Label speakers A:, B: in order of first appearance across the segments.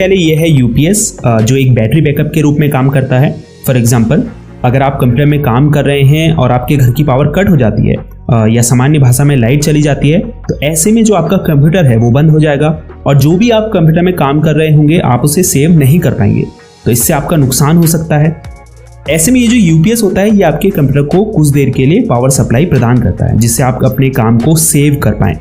A: पहले ये है यूपीएस, जो एक बैटरी बैकअप के रूप में काम करता है। फॉर एग्जांपल, अगर आप कंप्यूटर में काम कर रहे हैं और आपके घर की पावर कट हो जाती है या सामान्य भाषा में लाइट चली जाती है, तो ऐसे में जो आपका कंप्यूटर है वो बंद हो जाएगा और जो भी आप कंप्यूटर में काम कर रहे होंगे आप उसे सेव नहीं कर पाएंगे, तो इससे आपका नुकसान हो सकता है। ऐसे में ये जो यूपीएस होता है ये आपके कंप्यूटर को कुछ देर के लिए पावर सप्लाई प्रदान करता है, जिससे आप अपने काम को सेव कर पाएं।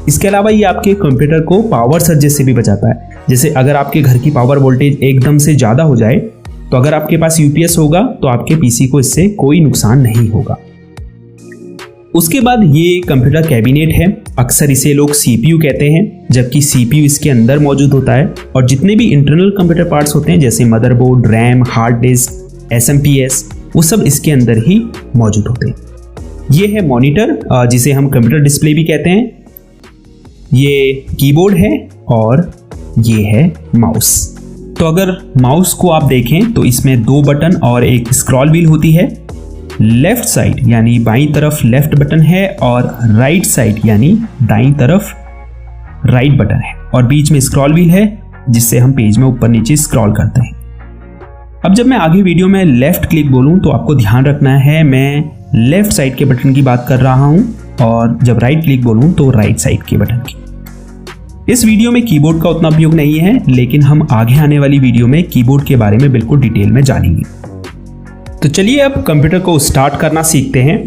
A: इसके अलावा ये आपके कंप्यूटर को पावर सर्जेस से भी बचाता है। जैसे अगर आपके घर की पावर वोल्टेज एकदम से ज़्यादा हो जाए, तो अगर आपके पास यूपीएस होगा तो आपके पीसी को इससे कोई नुकसान नहीं होगा। उसके बाद ये कंप्यूटर कैबिनेट है, अक्सर इसे लोग सीपीयू कहते हैं, जबकि सीपीयू इसके अंदर मौजूद होता है और जितने भी इंटरनल कंप्यूटर पार्ट्स होते हैं जैसे motherboard, RAM, hard disk, SMPS, वो सब इसके अंदर ही मौजूद होते हैं। ये है मॉनिटर, जिसे हम कंप्यूटर डिस्प्ले भी कहते हैं। ये कीबोर्ड है और ये है माउस। तो अगर माउस को आप देखें तो इसमें 2 बटन और एक स्क्रॉल व्हील होती है। लेफ्ट साइड यानी बाईं तरफ लेफ्ट बटन है और राइट साइड यानी दाईं तरफ राइट बटन है और बीच में स्क्रॉल व्हील है, जिससे हम पेज में ऊपर नीचे स्क्रॉल करते हैं। अब जब मैं आगे वीडियो में लेफ्ट क्लिक बोलूं तो आपको ध्यान रखना है मैं लेफ्ट साइड के बटन की बात कर रहा हूं और जब राइट क्लिक बोलूं तो राइट साइड के बटन की। इस वीडियो में कीबोर्ड का उतना उपयोग नहीं है, लेकिन हम आगे आने वाली वीडियो में कीबोर्ड के बारे में बिल्कुल डिटेल में जानेंगे। तो चलिए अब कंप्यूटर को स्टार्ट करना सीखते हैं।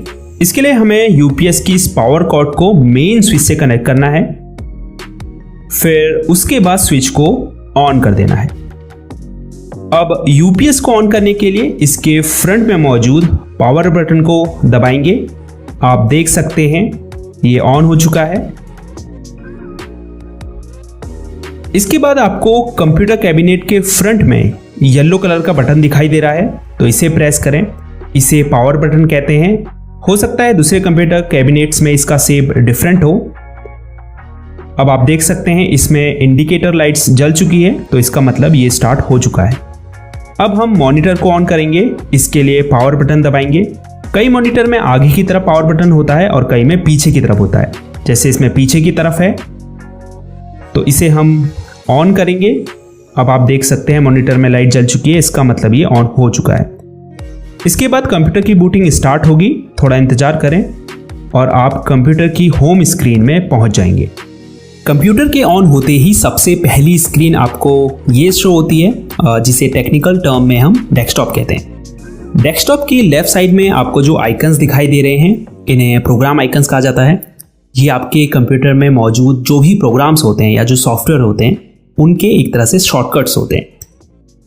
A: इसके लिए हमें यूपीएस की इस पावर कॉर्ड को मेन स्विच से कनेक्ट करना है, फिर उसके बाद स्विच को ऑन कर देना है। अब यूपीएस को ऑन करने के लिए इसके फ्रंट में मौजूद पावर बटन को दबाएंगे। आप देख सकते हैं ये ऑन हो चुका है। इसके बाद आपको कंप्यूटर कैबिनेट के फ्रंट में येलो कलर का बटन दिखाई दे रहा है, तो इसे प्रेस करें। इसे पावर बटन कहते हैं। हो सकता है दूसरे कंप्यूटर कैबिनेट्स में इसका शेप डिफरेंट हो। अब आप देख सकते हैं इसमें इंडिकेटर लाइट्स जल चुकी है, तो इसका मतलब ये स्टार्ट हो चुका है। अब हम मॉनिटर को ऑन करेंगे। इसके लिए पावर बटन दबाएंगे। कई मॉनिटर में आगे की तरफ पावर बटन होता है और कई में पीछे की तरफ होता है। जैसे इसमें पीछे की तरफ है, तो इसे हम ऑन करेंगे। अब आप देख सकते हैं मॉनिटर में लाइट जल चुकी है, इसका मतलब ये ऑन हो चुका है। इसके बाद कंप्यूटर की बूटिंग स्टार्ट होगी। थोड़ा इंतजार करें और आप कंप्यूटर की होम स्क्रीन में पहुंच जाएंगे। कंप्यूटर के ऑन होते ही सबसे पहली स्क्रीन आपको ये शो होती है, जिसे टेक्निकल टर्म में हम डेस्कटॉप कहते हैं। डेस्कटॉप की लेफ्ट साइड में आपको जो आइकन्स दिखाई दे रहे हैं, इन्हें प्रोग्राम आइकन्स कहा जाता है। ये आपके कंप्यूटर में मौजूद जो भी प्रोग्राम्स होते हैं या जो सॉफ्टवेयर होते हैं उनके एक तरह से शॉर्टकट्स होते हैं।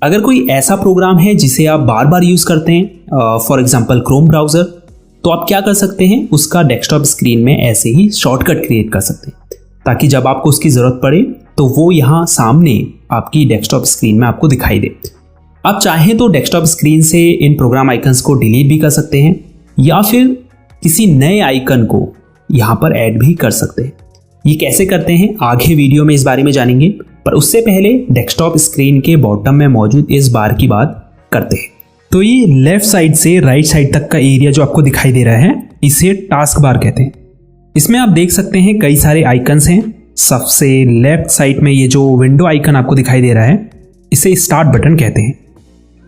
A: अगर कोई ऐसा प्रोग्राम है जिसे आप बार बार यूज़ करते हैं, फॉर एग्जांपल क्रोम ब्राउज़र, तो आप क्या कर सकते हैं, उसका डेस्कटॉप स्क्रीन में ऐसे ही शॉर्टकट क्रिएट कर सकते हैं, ताकि जब आपको उसकी ज़रूरत पड़े तो वो यहाँ सामने आपकी डेस्कटॉप स्क्रीन में आपको दिखाई दे। आप चाहें तो डेस्कटॉप स्क्रीन से इन प्रोग्राम आइकन्स को डिलीट भी कर सकते हैं या फिर किसी नए आइकन को यहाँ पर ऐड भी कर सकते हैं। ये कैसे करते हैं आगे वीडियो में इस बारे में जानेंगे, पर उससे पहले डेस्कटॉप स्क्रीन के बॉटम में मौजूद इस बार की बात करते हैं। तो ये लेफ्ट साइड से राइट साइड तक का एरिया जो आपको दिखाई दे रहा है, इसे टास्क बार कहते हैं। इसमें आप देख सकते हैं कई सारे आइकन्स हैं। सबसे लेफ्ट साइड में ये जो विंडो आइकन आपको दिखाई दे रहा है, इसे स्टार्ट बटन कहते हैं,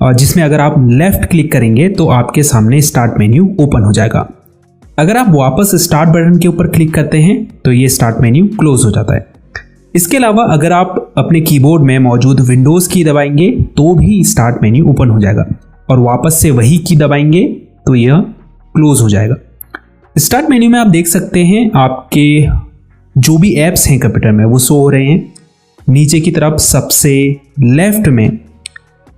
A: और जिसमें अगर आप लेफ्ट क्लिक करेंगे तो आपके सामने स्टार्ट मेन्यू ओपन हो जाएगा। अगर आप वापस स्टार्ट बटन के ऊपर क्लिक करते हैं तो ये स्टार्ट मेन्यू क्लोज हो जाता है। इसके अलावा अगर आप अपने कीबोर्ड में मौजूद विंडोज़ की दबाएंगे तो भी स्टार्ट मेन्यू ओपन हो जाएगा, और वापस से वही की दबाएंगे तो यह क्लोज हो जाएगा। स्टार्ट मेन्यू में आप देख सकते हैं आपके जो भी ऐप्स हैं कंप्यूटर में वो शो हो रहे हैं। नीचे की तरफ सबसे लेफ्ट में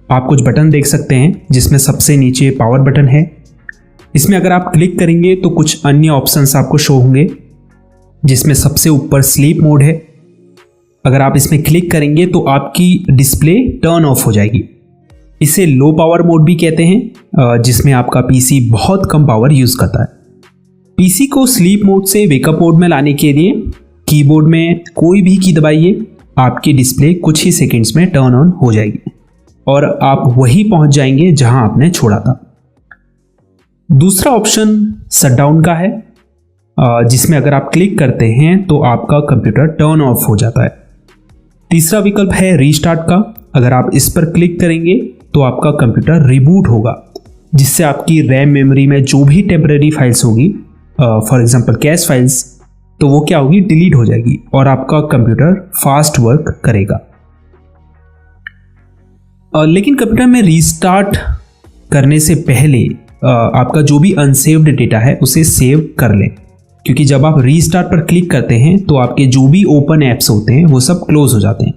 A: आप कुछ बटन देख सकते हैं, जिसमें सबसे नीचे पावर बटन है। इसमें अगर आप क्लिक करेंगे तो कुछ अन्य ऑप्शंस आपको शो होंगे, जिसमें सबसे ऊपर स्लीप मोड है। अगर आप इसमें क्लिक करेंगे तो आपकी डिस्प्ले टर्न ऑफ हो जाएगी। इसे लो पावर मोड भी कहते हैं, जिसमें आपका पीसी बहुत कम पावर यूज़ करता है। पीसी को स्लीप मोड से वेकअप मोड में लाने के लिए कीबोर्ड में कोई भी की दबाइए, आपकी डिस्प्ले कुछ ही सेकंड्स में टर्न ऑन हो जाएगी और आप वहीं पहुंच जाएंगे जहां आपने छोड़ा था। दूसरा ऑप्शन शटडाउन का है, जिसमें अगर आप क्लिक करते हैं तो आपका कंप्यूटर टर्न ऑफ हो जाता है। तीसरा विकल्प है रीस्टार्ट का। अगर आप इस पर क्लिक करेंगे तो आपका कंप्यूटर रिबूट होगा, जिससे आपकी रैम मेमोरी में जो भी टेम्परेरी फाइल्स होगी, फॉर एग्जांपल कैश फाइल्स, तो वो क्या होगी, डिलीट हो जाएगी और आपका कंप्यूटर फास्ट वर्क करेगा। लेकिन कंप्यूटर में रीस्टार्ट करने से पहले आपका जो भी अनसेव्ड डेटा है उसे सेव कर लें, क्योंकि जब आप रीस्टार्ट पर क्लिक करते हैं तो आपके जो भी ओपन ऐप्स होते हैं वो सब क्लोज हो जाते हैं।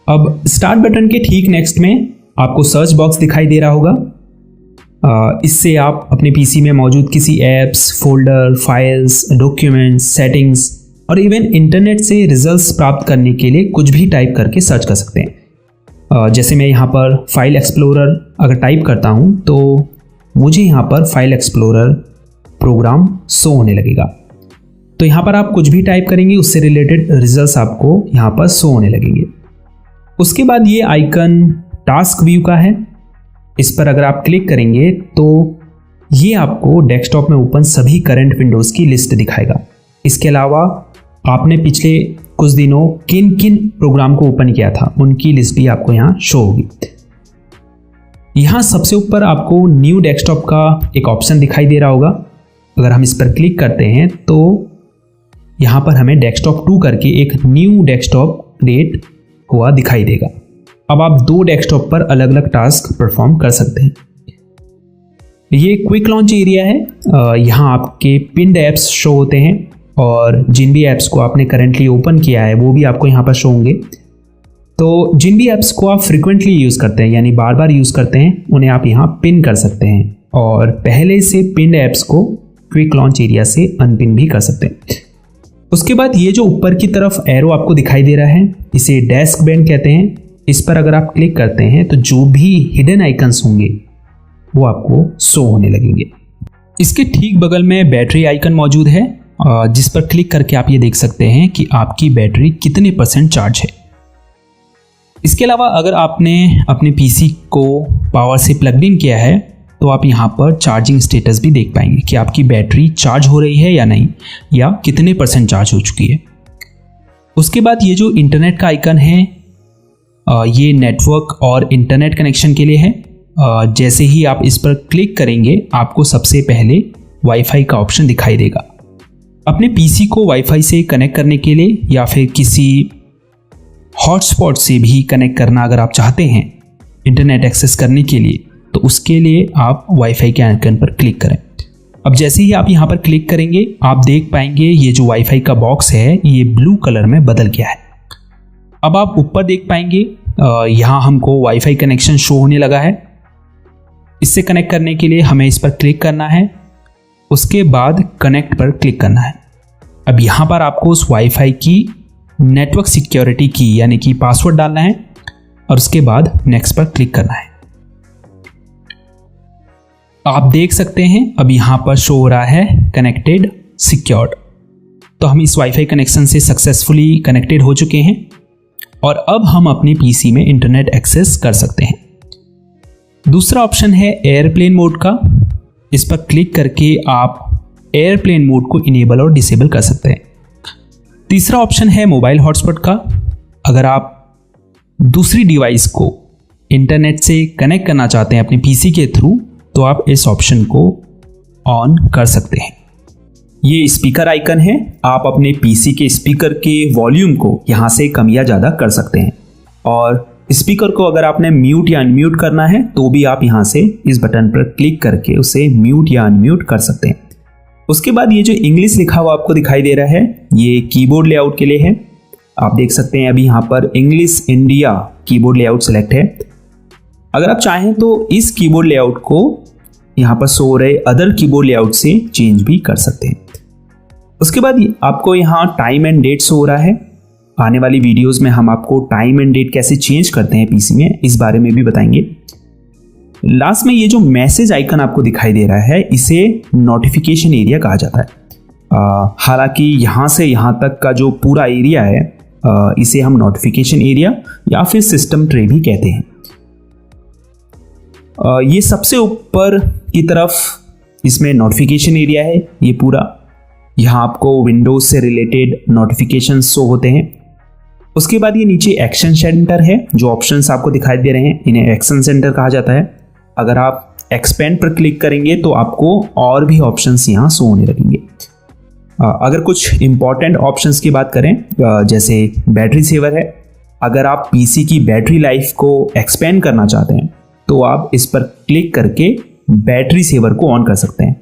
A: अब स्टार्ट बटन के ठीक नेक्स्ट में आपको सर्च बॉक्स दिखाई दे रहा होगा। इससे आप अपने पीसी में मौजूद किसी apps, folder, files, documents, settings और इवन इंटरनेट से रिजल्ट्स प्राप्त करने के लिए कुछ भी टाइप करके सर्च कर सकते हैं। जैसे मैं यहाँ पर फाइल एक्सप्लोरर अगर टाइप करता हूँ तो मुझे यहाँ पर फाइल एक्सप्लोरर प्रोग्राम शो होने लगेगा। तो यहाँ पर आप कुछ भी टाइप करेंगे उससे रिलेटेड रिजल्ट्स आपको यहाँ पर शो होने लगेंगे। उसके बाद ये आइकन टास्क व्यू का है, इस पर अगर आप क्लिक करेंगे तो ये आपको डेस्कटॉप में ओपन सभी करंट विंडोज़ की लिस्ट दिखाएगा। इसके अलावा आपने पिछले कुछ दिनों किन किन प्रोग्राम को ओपन किया था उनकी लिस्ट भी आपको यहाँ शो होगी। यहाँ सबसे ऊपर आपको न्यू डेस्कटॉप का एक ऑप्शन दिखाई दे रहा होगा। अगर हम इस पर क्लिक करते हैं तो यहाँ पर हमें डेस्कटॉप 2 करके एक न्यू डेस्कटॉप क्रिएट हुआ दिखाई देगा। अब आप 2 डेस्कटॉप पर अलग अलग टास्क परफॉर्म कर सकते हैं। ये क्विक लॉन्च एरिया है। यहाँ आपके पिन्ड ऐप्स शो होते हैं और जिन भी ऐप्स को आपने करेंटली ओपन किया है वो भी आपको यहाँ पर शो होंगे। तो जिन भी ऐप्स को आप फ्रिक्वेंटली यूज़ करते हैं यानी बार बार यूज़ करते हैं उन्हें आप यहाँ पिन कर सकते हैं और पहले से पिन्ड ऐप्स को क्विक लॉन्च एरिया से अनपिन भी कर सकते हैं। उसके बाद ये जो ऊपर की तरफ एरो आपको दिखाई दे रहा है इसे डेस्क बैंड कहते हैं। इस पर अगर आप क्लिक करते हैं तो जो भी हिडन आइकन्स होंगे वो आपको शो होने लगेंगे। इसके ठीक बगल में बैटरी आइकन मौजूद है जिस पर क्लिक करके आप ये देख सकते हैं कि आपकी बैटरी कितने % चार्ज है। इसके अलावा अगर आपने अपने पीसी को पावर से प्लग्ड इन किया है तो आप यहाँ पर चार्जिंग स्टेटस भी देख पाएंगे कि आपकी बैटरी चार्ज हो रही है या नहीं, या कितने % चार्ज हो चुकी है। उसके बाद ये जो इंटरनेट का आइकन है ये नेटवर्क और इंटरनेट कनेक्शन के लिए है। जैसे ही आप इस पर क्लिक करेंगे आपको सबसे पहले वाईफाई का ऑप्शन दिखाई देगा। अपने पीसी को वाईफाई से कनेक्ट करने के लिए या फिर किसी हॉटस्पॉट से भी कनेक्ट करना अगर आप चाहते हैं इंटरनेट एक्सेस करने के लिए, तो उसके लिए आप वाईफाई के आइकन पर क्लिक करें। अब जैसे ही आप यहाँ पर क्लिक करेंगे आप देख पाएंगे ये जो वाईफाई का बॉक्स है ये ब्लू कलर में बदल गया है। अब आप ऊपर देख पाएंगे यहाँ हमको वाईफाई कनेक्शन शो होने लगा है। इससे कनेक्ट करने के लिए हमें इस पर क्लिक करना है, उसके बाद कनेक्ट पर क्लिक करना है। अब यहाँ पर आपको उस वाईफाई की नेटवर्क सिक्योरिटी की यानी कि पासवर्ड डालना है और उसके बाद नेक्स्ट पर क्लिक करना है। आप देख सकते हैं अब यहाँ पर शो हो रहा है कनेक्टेड सिक्योर्ड। तो हम इस वाईफाई कनेक्शन से सक्सेसफुली कनेक्टेड हो चुके हैं और अब हम अपने पीसी में इंटरनेट एक्सेस कर सकते हैं। दूसरा ऑप्शन है एयरप्लेन मोड का। इस पर क्लिक करके आप एयरप्लेन मोड को इनेबल और डिसेबल कर सकते हैं। तीसरा ऑप्शन है मोबाइल हॉटस्पॉट का। अगर आप दूसरी डिवाइस को इंटरनेट से कनेक्ट करना चाहते हैं अपने पीसी के थ्रू तो आप इस ऑप्शन को ऑन कर सकते हैं। ये स्पीकर आइकन है, आप अपने पीसी के स्पीकर के वॉल्यूम को यहाँ से कम या ज़्यादा कर सकते हैं और स्पीकर को अगर आपने म्यूट या अनम्यूट करना है तो भी आप यहाँ से इस बटन पर क्लिक करके उसे म्यूट या अनम्यूट कर सकते हैं। उसके बाद ये जो इंग्लिश लिखा हुआ आपको दिखाई दे रहा है ये कीबोर्ड लेआउट के लिए है। आप देख सकते हैं अभी यहाँ पर English India keyboard layout select है। अगर आप चाहें तो इस कीबोर्ड लेआउट को यहाँ पर शो हो रहे अदर कीबोर्ड लेआउट से चेंज भी कर सकते हैं। उसके बाद आपको यहाँ टाइम एंड डेट शो हो रहा है। आने वाली वीडियोस में हम आपको टाइम एंड डेट कैसे चेंज करते हैं पीसी में इस बारे में भी बताएंगे। लास्ट में ये जो मैसेज आइकन आपको दिखाई दे रहा है इसे नोटिफिकेशन एरिया कहा जाता है। हालांकि यहाँ से यहाँ तक का जो पूरा एरिया है इसे हम नोटिफिकेशन एरिया या फिर सिस्टम ट्रे भी कहते हैं। ये सबसे ऊपर की तरफ इसमें नोटिफिकेशन एरिया है ये पूरा। यहाँ आपको विंडोज से रिलेटेड नोटिफिकेशन शो होते हैं। उसके बाद ये नीचे एक्शन सेंटर है, जो ऑप्शंस आपको दिखाई दे रहे हैं इन्हें एक्शन सेंटर कहा जाता है। अगर आप एक्सपेंड पर क्लिक करेंगे तो आपको और भी ऑप्शंस यहाँ शो होने लगेंगे। अगर कुछ इंपॉर्टेंट ऑप्शंस की बात करें, जैसे बैटरी सेवर है, अगर आप पीसी की बैटरी लाइफ को एक्सपेंड करना चाहते हैं तो आप इस पर क्लिक करके बैटरी सेवर को ऑन कर सकते हैं।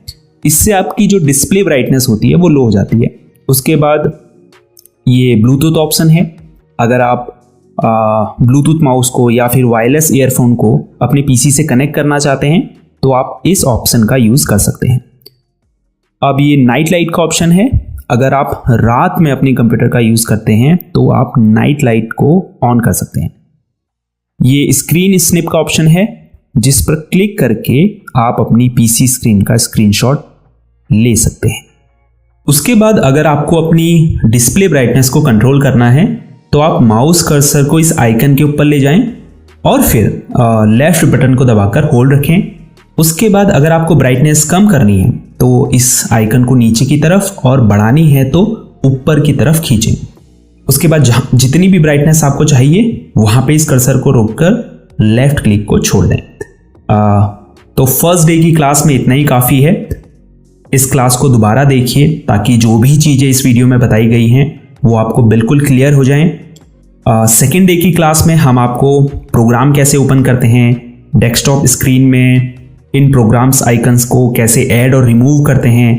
A: इससे आपकी जो डिस्प्ले ब्राइटनेस होती है वो लो हो जाती है। उसके बाद ये ब्लूटूथ ऑप्शन है, अगर आप ब्लूटूथ माउस को या फिर वायरलेस ईयरफोन को अपने पीसी से कनेक्ट करना चाहते हैं तो आप इस ऑप्शन का यूज़ कर सकते हैं। अब ये नाइट लाइट का ऑप्शन है, अगर आप रात में अपने कंप्यूटर का यूज़ करते हैं तो आप नाइट लाइट को ऑन कर सकते हैं। ये स्क्रीन स्निप का ऑप्शन है, जिस पर क्लिक करके आप अपनी पीसी स्क्रीन का स्क्रीनशॉट ले सकते हैं। उसके बाद अगर आपको अपनी डिस्प्ले ब्राइटनेस को कंट्रोल करना है तो आप माउस कर्सर को इस आइकन के ऊपर ले जाएं और फिर लेफ्ट बटन को दबाकर होल्ड रखें। उसके बाद अगर आपको ब्राइटनेस कम करनी है तो इस आइकन को नीचे की तरफ और बढ़ानी है तो ऊपर की तरफ खींचें। उसके बाद जितनी भी ब्राइटनेस आपको चाहिए वहाँ पे इस कर्सर को रोककर लेफ्ट क्लिक को छोड़ दें। तो फर्स्ट डे की क्लास में इतना ही काफ़ी है। इस क्लास को दोबारा देखिए ताकि जो भी चीज़ें इस वीडियो में बताई गई हैं वो आपको बिल्कुल क्लियर हो जाएं। सेकेंड डे की क्लास में हम आपको प्रोग्राम कैसे ओपन करते हैं, डेस्कटॉप स्क्रीन में इन प्रोग्राम्स आइकन्स को कैसे ऐड और रिमूव करते हैं,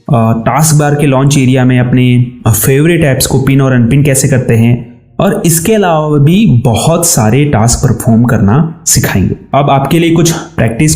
A: टास्क बार के लॉन्च एरिया में अपने फेवरेट ऐप्स को पिन और अनपिन कैसे करते हैं, और इसके अलावा भी बहुत सारे टास्क परफॉर्म करना सिखाएंगे। अब आपके लिए कुछ प्रैक्टिस